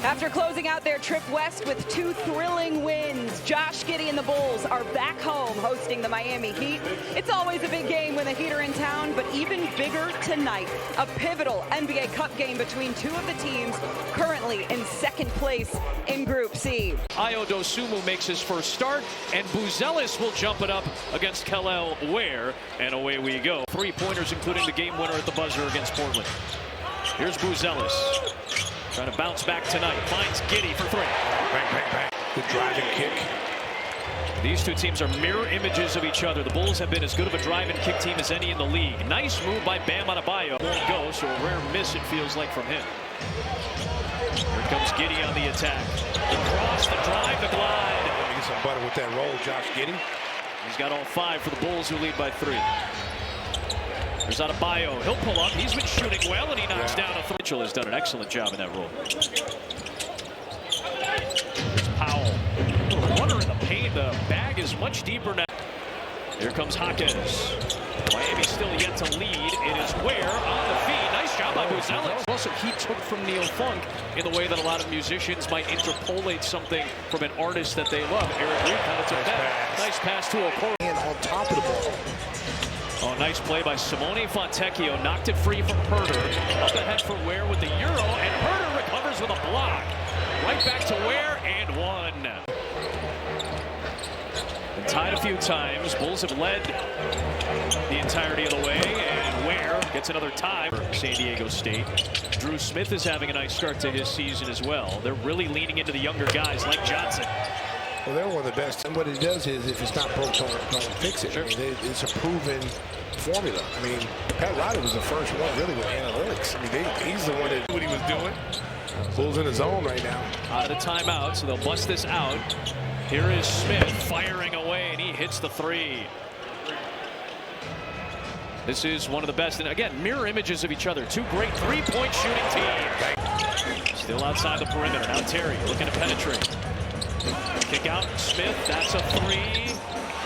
After closing out their trip west with 2 thrilling wins, Josh Giddey and the Bulls are back home hosting the Miami Heat. It's always a big game when the Heat are in town, but even bigger tonight. A pivotal NBA Cup game between 2 of the teams currently in second place in Group C. Ayo Dosunmu makes his first start, and Buzelis will jump it up against Kel'el Ware, and away we go. 3-pointers, including the game winner at the buzzer against Portland. Here's Buzelis. Trying to bounce back tonight. Finds Giddey for 3. Bang, bang, bang. Good driving kick. These two teams are mirror images of each other. The Bulls have been as good of a drive and kick team as any in the league. Nice move by Bam Adebayo. Won't go, so a rare miss it feels like from him. Here comes Giddey on the attack. Across the drive, the glide. Get some butter with that roll, Josh Giddey. He's got all 5 for the Bulls, who lead by 3. There's Adebayo. He'll pull up. He's been shooting well, and he knocks down a 3. Mitchell has done an excellent job in that role. There's Powell. Runner in the paint. The bag is much deeper now. Here comes Hawkins. Miami still yet to lead. It is Ware on the feed. Nice job by Buzelis. Also, he took from Neil Funk in the way that a lot of musicians might interpolate something from an artist that they love. Eric Reed kind of took that. Nice pass to Okoro. And on top of the ball. Oh, nice play by Simone Fontecchio. Knocked it free from Herter. Up ahead for Ware with the Euro, and Herter recovers with a block. Right back to Ware, and 1. And tied a few times. Bulls have led the entirety of the way, and Ware gets another tie for San Diego State. Drew Smith is having a nice start to his season as well. They're really leaning into the younger guys like Johnson. Well, they're one of the best. And what it does is, if it's not broke, don't fix it. Sure. I mean, it's a proven formula. I mean, Pat Riley was the first one really with analytics. I mean, he's the one that knew what he was doing. Bulls in the zone right now. Out of the timeout, so they'll bust this out. Here is Smith firing away, and he hits the 3. This is one of the best, and again, mirror images of each other. 2 great 3-point shooting teams. Still outside the perimeter. Now Terry looking to penetrate. Kick out, Smith, that's a 3.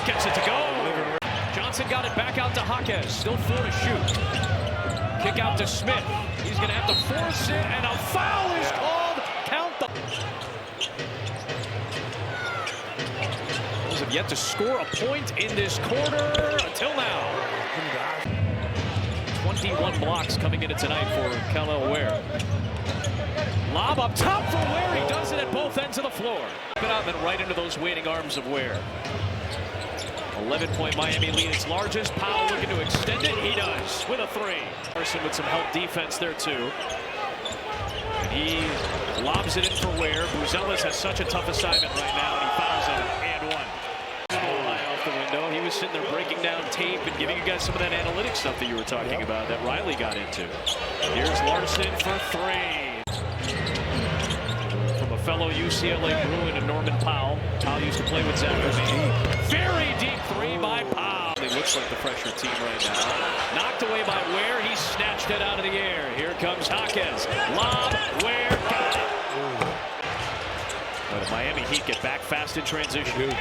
Gets it to go. Johnson got it back out to Hawkins. Still 4 to shoot. Kick out to Smith. He's going to have to force it, and a foul is called. Count the... Bulls have yet to score a point in this quarter until now. 21 blocks coming into tonight for Kel'el Ware. Lob up top for Ware. He does it at both ends of the floor. But out and then right into those waiting arms of Ware. 11-point Miami lead, its largest. Powell looking to extend it. He does with a 3. Carson with some help defense there too. And he lobs it in for Ware. Buzelis has such a tough assignment right now, and he fouls him. And 1. Eye off the window. He was sitting there breaking down tape and giving you guys some of that analytics stuff that you were talking about that Riley got into. Here's Larson for 3. Fellow UCLA Bruin and Norman Powell. Powell used to play with Zach Levine. Very deep 3 by Powell. It looks like the fresher team right now. Knocked away by Ware. He snatched it out of the air. Here comes Hawkins. Lob, Ware, got it. But the Miami Heat get back fast in transition.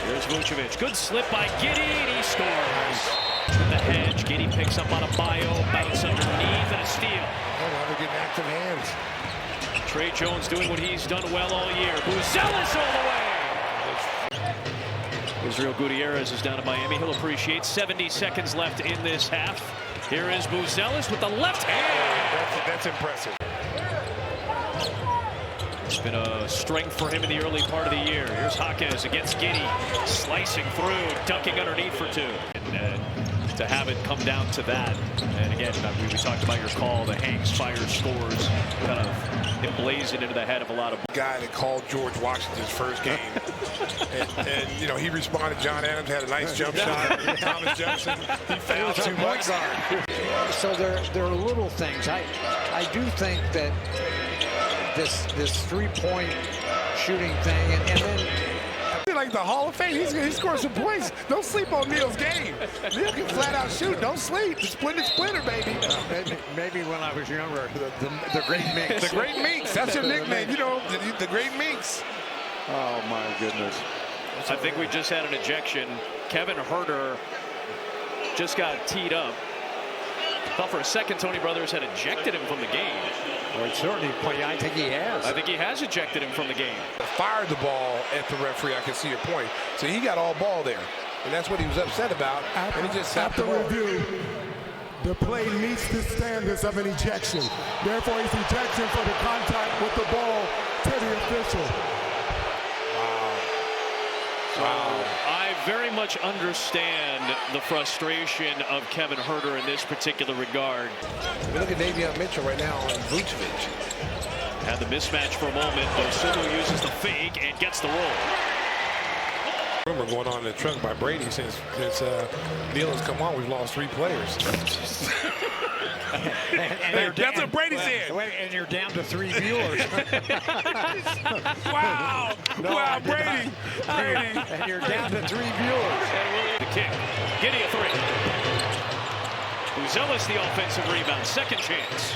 Here's Vucevic. Good slip by Giddey, and he scores. With the hedge, Giddey picks up on a bio, bounce underneath, and a steal. Oh, now they're getting active hands. Trey Jones doing what he's done well all year. Buzelis all the way. Israel Gutierrez is down to Miami. He'll appreciate 70 seconds left in this half. Here is Buzelis with the left hand. That's impressive. It's been a strength for him in the early part of the year. Here's Hawkins against Giddey. Slicing through, ducking underneath for 2. And, to have it come down to that. And again, we talked about your call, the Hanks fire scores, kind of emblazoned into the head of a lot of guy that called George Washington's first game. and you know, he responded. John Adams had a nice jump shot. Thomas Jefferson, he fouled too much. So there are little things. I do think that this 3-point shooting thing, and then like the Hall of Fame, he scored some points. Don't sleep on Neil's game. Neil can flat out shoot. Don't sleep. The splinter, baby. Maybe when I was younger, the Great Minx. The Great Minx. That's your nickname. You know, the Great Minx. Oh my goodness. I think we just had an ejection. Kevin Herter just got teed up. Thought for a second Tony Brothers had ejected him from the game. Well, certainly, I think he has. I think he has ejected him from the game. Fired the ball at the referee. I can see your point. So he got all ball there. And that's what he was upset about. And he just stopped the ball. Review, the play meets the standards of an ejection. Therefore, it's ejection for the contact with the ball to the official. Wow. I very much understand the frustration of Kevin Herter in this particular regard. We look at Davion Mitchell right now on Vucevic. Had the mismatch for a moment. Dosunmu uses the fake and gets the roll. Rumor going on in the truck by Brady since Neal has come on. We've lost 3 players. That's what Brady said. And you're down to 3 viewers. Wow. Wow, Brady. And you're down to 3 viewers. The kick. Giddey a 3. Uzelis the offensive rebound. Second chance.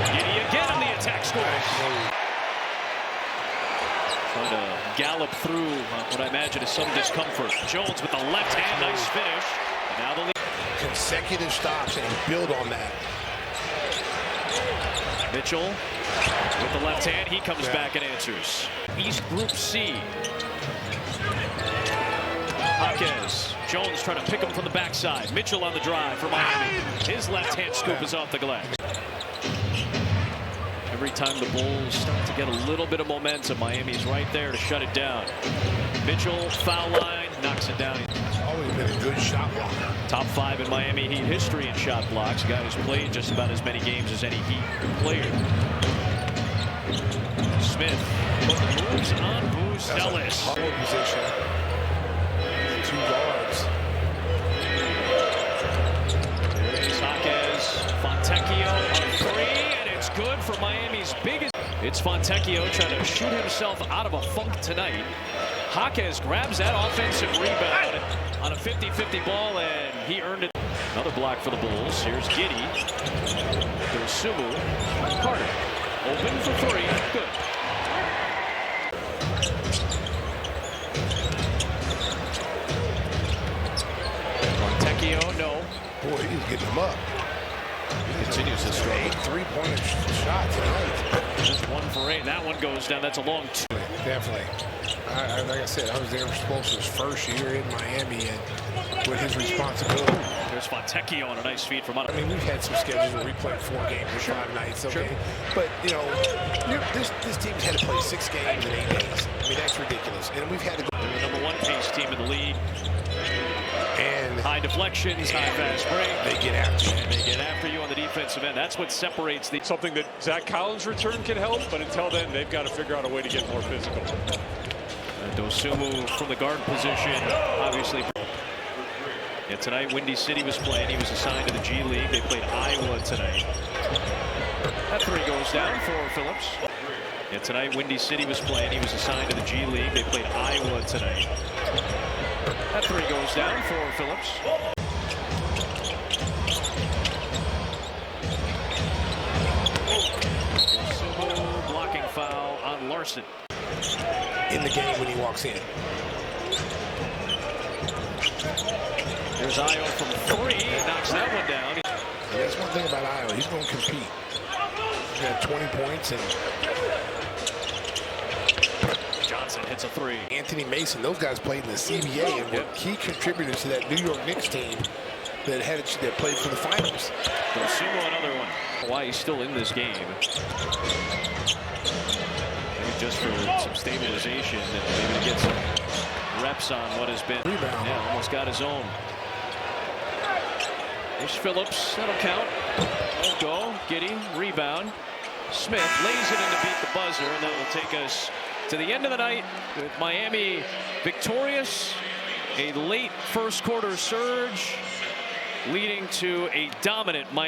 Giddey again on the attack scores. Trying to gallop through what I imagine is some discomfort. Jones with the left hand, nice finish. And now the lead. Consecutive stops and build on that. Mitchell with the left hand, he comes back and answers. East Group C. Jaquez. Jones trying to pick him from the backside. Mitchell on the drive for Miami. His left hand scoop is off the glass. Every time the Bulls start to get a little bit of momentum, Miami's right there to shut it down. Mitchell, foul line, knocks it down. Always been a good shot blocker. Top 5 in Miami Heat history in shot blocks. A guy who's played just about as many games as any Heat player. Smith moves on Buzelis. Forward position. 2 guards. There's Jaquez, Fontecchio on 3, and it's good for Miami's biggest. It's Fontecchio trying to shoot himself out of a funk tonight. Jaquez grabs that offensive rebound on a 50-50 ball, and he earned it. Another block for the Bulls. Here's Giddey. Dosunmu. Carter. Open for 3. Good. Fontecchio, no. Boy, he's getting them up. He continues to struggle. 8 3-pointer shots tonight. Just 1 for 8. That one goes down. That's a long 2. Definitely. Like I said, I was there for Spoelstra's first year in Miami, and with his responsibility. There's Fontecchio on a nice feed from under. I mean, we've had some schedules where we played 4 games in 5 nights, okay? Sure. But, you know, this team's had to play 6 games in 8 days. I mean, that's ridiculous. And we've had to go. They're the #1 pace team in the league. And high deflections, high fast break. They get after you. They get after you on the defensive end. That's what separates the. Something that Zach Collins' return can help, but until then, they've got to figure out a way to get more physical. Dosunmu from the guard position, obviously. Yeah, tonight Windy City was playing. He was assigned to the G League. They played Iowa tonight. That 3 goes down for Phillips. Yeah, tonight Windy City was playing. He was assigned to the G League. They played Iowa tonight. That 3 goes down for Phillips. Dosunmu blocking foul on Larson. In the game when he walks in. There's Io from 3, knocks that one down. And that's one thing about Io, he's going to compete. He's got 20 points, and Johnson hits a 3. Anthony Mason, those guys played in the CBA, and what he contributed to that New York Knicks team that played for the finals. Dosunmu another one. Why he's still in this game. Just for some stabilization and maybe to get some reps on what has been. Rebound. Yeah, almost got his own. There's Phillips. That'll count. Won't go. Giddey. Rebound. Smith lays it in to beat the buzzer, and that will take us to the end of the night with Miami victorious. A late first quarter surge leading to a dominant Miami.